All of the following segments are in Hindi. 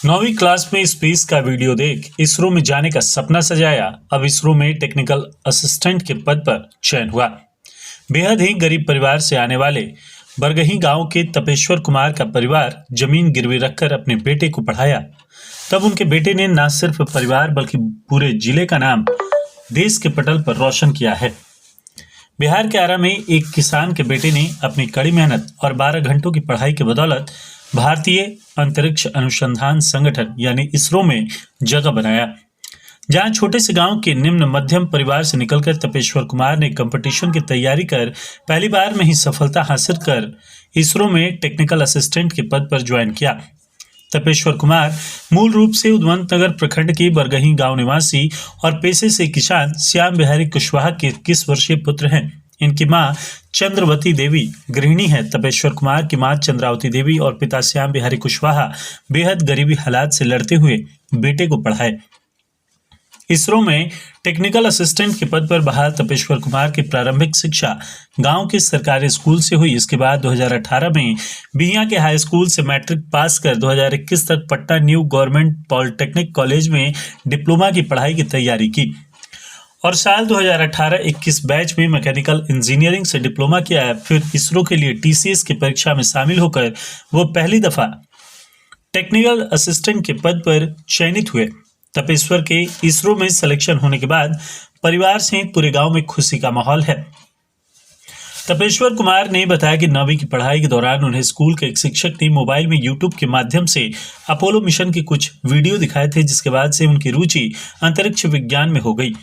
9वीं क्लास में स्पेस का वीडियो देख इसरो में जाने का सपना सजाया। अब इसरो में टेक्निकल असिस्टेंट के पद पर चयन हुआ। बेहद ही गरीब परिवार से आने वाले बरगही गांव के तपेश्वर कुमार का परिवार जमीन गिरवी रखकर अपने बेटे को पढ़ाया। तब उनके बेटे ने न सिर्फ परिवार बल्कि पूरे जिले का नाम देश के पटल पर रोशन किया है। बिहार के आरा में एक किसान के बेटे ने अपनी कड़ी मेहनत और 12 घंटों की पढ़ाई की बदौलत भारतीय अंतरिक्ष अनुसंधान संगठन यानी इसरो में जगह बनाया। जहां छोटे से गांव के निम्न मध्यम परिवार से निकलकर तपेश्वर कुमार ने कंपटीशन की तैयारी कर पहली बार में ही सफलता हासिल कर इसरो में टेक्निकल असिस्टेंट के पद पर ज्वाइन किया। तपेश्वर कुमार मूल रूप से उद्वंत नगर प्रखंड के बरगही गांव निवासी और पेशे से किसान श्याम बिहारी कुशवाहा के 21 वर्षीय पुत्र हैं। इनकी मां चंद्रवती देवी गृहिणी है। तपेश्वर कुमार की मां चंद्रावती देवी और पिता श्याम बिहारी कुशवाहा बेहद गरीबी हालात से लड़ते हुए बेटे को पढ़ाए। इसरो में टेक्निकल असिस्टेंट के पद पर बहाल तपेश्वर कुमार की प्रारंभिक शिक्षा गांव के सरकारी स्कूल से हुई। इसके बाद 2018 में बिहिया के हाई स्कूल से मैट्रिक पास कर 2021 तक Patna new government polytechnic college में डिप्लोमा की पढ़ाई की तैयारी की और साल 2018-21 बैच में मैकेनिकल इंजीनियरिंग से डिप्लोमा किया। फिर इसरो के लिए टीसीएस की परीक्षा में शामिल होकर वो पहली दफा टेक्निकल असिस्टेंट के पद पर चयनित हुए। तपेश्वर के इसरो में सिलेक्शन होने के बाद परिवार सहित पूरे गांव में खुशी का माहौल है। तपेश्वर कुमार ने बताया कि 9वीं की पढ़ाई के दौरान उन्हें स्कूल के एक शिक्षक ने मोबाइल में यूट्यूब के माध्यम से अपोलो मिशन के कुछ वीडियो दिखाए थे, जिसके बाद से उनकी रुचि अंतरिक्ष विज्ञान में हो गई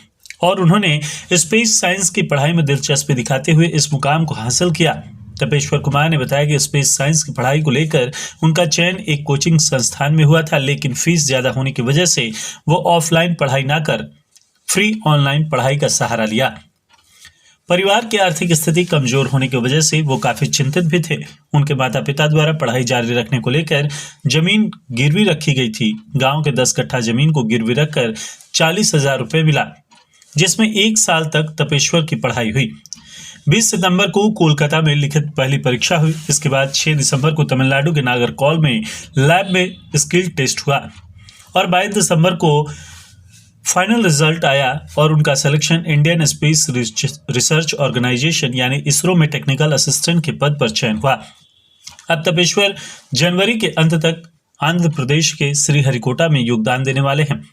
और उन्होंने स्पेस साइंस की पढ़ाई में दिलचस्पी दिखाते हुए इस मुकाम को हासिल किया। तपेश्वर कुमार ने बताया कि स्पेस साइंस की पढ़ाई को लेकर उनका चयन एक कोचिंग संस्थान में हुआ था, लेकिन फीस ज्यादा होने की वजह से वो ऑफलाइन पढ़ाई ना कर फ्री ऑनलाइन पढ़ाई का सहारा लिया। परिवार की आर्थिक स्थिति कमजोर होने की वजह से वो काफी चिंतित भी थे। उनके माता पिता द्वारा पढ़ाई जारी रखने को लेकर जमीन गिरवी रखी गई थी। गांव के 10 कट्ठा जमीन को गिरवी रखकर 40,000 रुपए मिला, जिसमें 1 साल तक तपेश्वर की पढ़ाई हुई। 20 सितंबर को कोलकाता में लिखित पहली परीक्षा हुई। इसके बाद 6 दिसंबर को तमिलनाडु के नागरकोल में लैब में स्किल टेस्ट हुआ और 22 दिसंबर को फाइनल रिजल्ट आया और उनका selection Indian space research organisation यानी इसरो में टेक्निकल असिस्टेंट के पद पर चयन हुआ। अब तपेश्वर जनवरी के अंत तक आंध्र प्रदेश के श्रीहरिकोटा में योगदान देने वाले हैं।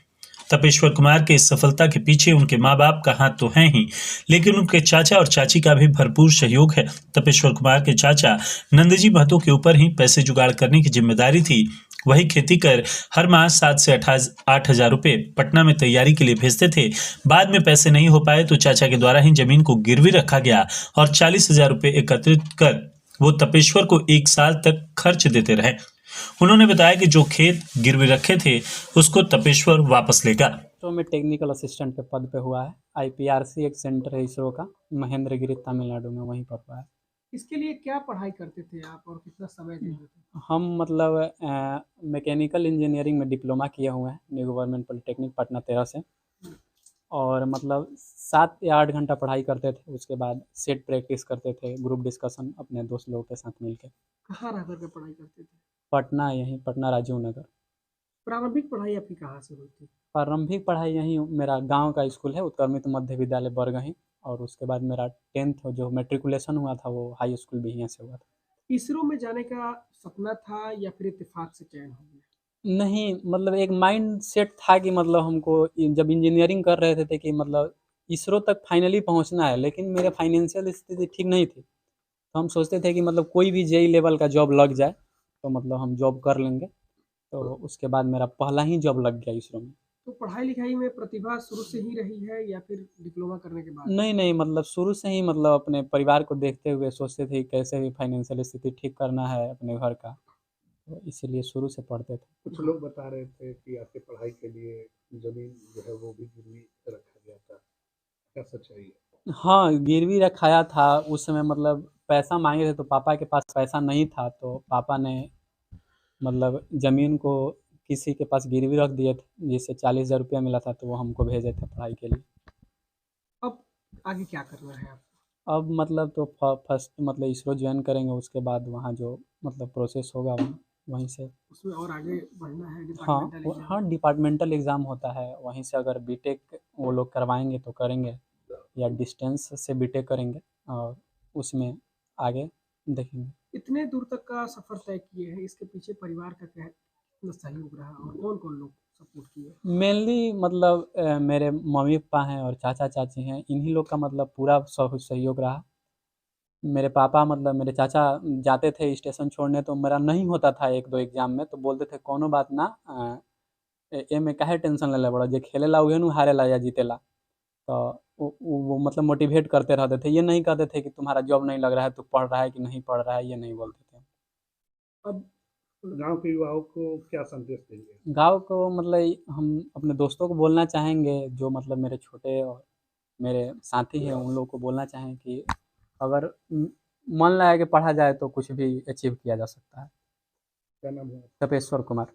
तपेश्वर कुमार के इस सफलता के पीछे उनके माँ बाप का हाथ तो है ही, लेकिन उनके चाचा और चाची का भी भरपूर सहयोग है। तपेश्वर कुमार के चाचा नंदजी महतो के ऊपर ही पैसे जुगाड़ करने की जिम्मेदारी थी। वही खेती कर हर माह 7 से 8,000 रुपए पटना में तैयारी के लिए भेजते थे। बाद में पैसे नहीं हो पाए तो चाचा के द्वारा ही जमीन को गिरवी रखा गया और 40,000 रुपए एकत्रित कर वो तपेश्वर को 1 साल तक खर्च देते रहे। उन्होंने बताया कि जो खेत गिरवी रखे थे उसको तपेश्वर वापस लेगा। तो मैं टेक्निकल असिस्टेंट के पद पे हुआ है। आईपीआरसी एक सेंटर है इसरो का, महेंद्रगिरी तमिलनाडु में, वहीं पर हुआ है। इसके लिए क्या पढ़ाई करते थे आप और कितना समय देते थे? हम मतलब मैकेनिकल इंजीनियरिंग में डिप्लोमा किए हुए हैं न्यू गवर्नमेंट पॉलिटेक्निक पटना 13 से, और मतलब 7 या 8 घंटा पढ़ाई करते थे। उसके बाद सेट प्रैक्टिस करते थे, ग्रुप डिस्कशन अपने दोस्त लोगों के साथ मिलकर। कहाँ रह करके पढ़ाई करते थे? पटना, यहीं पटना राजीव नगर। प्रारंभिक पढ़ाई आपकी कहाँ से हुई थी? प्रारंभिक पढ़ाई यहीं मेरा गांव का स्कूल है, उत्क्रमित मध्य विद्यालय बरगही, और उसके बाद मेरा 10th जो मैट्रिकुलेशन हुआ था वो हाई स्कूल भी यहाँ से हुआ था। इसरो में जाने का सपना था या फिर इत्तेफाक से चयन हो गया? नहीं, मतलब एक माइंड सेट था कि मतलब हमको जब इंजीनियरिंग कर रहे थे कि मतलब इसरो तक फाइनली पहुंचना है, लेकिन मेरे फाइनेंशियल स्थिति ठीक नहीं थी। तो हम सोचते थे कि मतलब कोई भी जेई लेवल का जॉब लग जाए तो मतलब हम जॉब कर लेंगे। तो उसके बाद मेरा पहला ही जॉब लग गया इसरो में। तो पढ़ाई लिखाई में प्रतिभा शुरू से ही रही है या फिर डिप्लोमा करने के बाद? नहीं, मतलब शुरू से ही मतलब अपने परिवार को देखते हुए सोचते थे कैसे भी फाइनेंशियल स्थिति ठीक करना है अपने घर का, तो इसीलिए शुरू से पढ़ते थे। कुछ लोग बता रहे थे कि आपके पढ़ाई के लिए जमीन जो है वो भी गिरवी रखा गया था, क्या सच्चाई है? हाँ, गिरवी रखाया था। उस समय मतलब पैसा मांगे थे तो पापा के पास पैसा नहीं था, तो पापा ने मतलब ज़मीन को किसी के पास गिरवी रख दिए थे, जिससे 40,000 रुपया मिला था, तो वो हमको भेजे थे पढ़ाई के लिए। अब आगे क्या करना है आपको? अब मतलब तो फर्स्ट मतलब इसरो ज्वाइन करेंगे, उसके बाद वहाँ जो मतलब प्रोसेस होगा वहाँ वहीं से। उसमें और आगे बढ़ना है, हाँ डिपार्टमेंटल एग्जाम। हाँ, डिपार्टमेंटल एग्ज़ाम होता है, वहीं से अगर बीटेक वो लोग करवाएंगे तो करेंगे, या डिस्टेंस से बीटेक करेंगे और उसमें आगे देखेंगे। इतने दूर तक का सफर तय किए हैं, इसके पीछे परिवार का क्या कितना सहयोग रहा और कौन कौन लोग सपोर्ट किए? मेनली मतलब मेरे मम्मी पापा हैं और चाचा चाची हैं, इन्हीं लोग का मतलब पूरा सहयोग रहा। मेरे पापा मतलब मेरे चाचा जाते थे स्टेशन छोड़ने, तो मेरा नहीं होता था एक दो एग्जाम में, तो बोलते थे कोनो बात ना, एमे काहे टेंशन लेले बड़ा, जे खेलेला उहे नु हारेला या जीतेला। तो वो मतलब मोटिवेट करते रहते थे, ये नहीं कहते थे कि तुम्हारा जॉब नहीं लग रहा है, तू पढ़ रहा है कि नहीं पढ़ रहा है, ये नहीं बोलते थे। अब गांव के युवाओं को क्या संदेश देंगे? गाँव को मतलब हम अपने दोस्तों को बोलना चाहेंगे, जो मतलब मेरे छोटे और मेरे साथी हैं, उन लोगों को बोलना चाहें कि अगर मन लगा के पढ़ा जाए तो कुछ भी अचीव किया जा सकता है। क्या नाम है? तपेश्वर कुमार।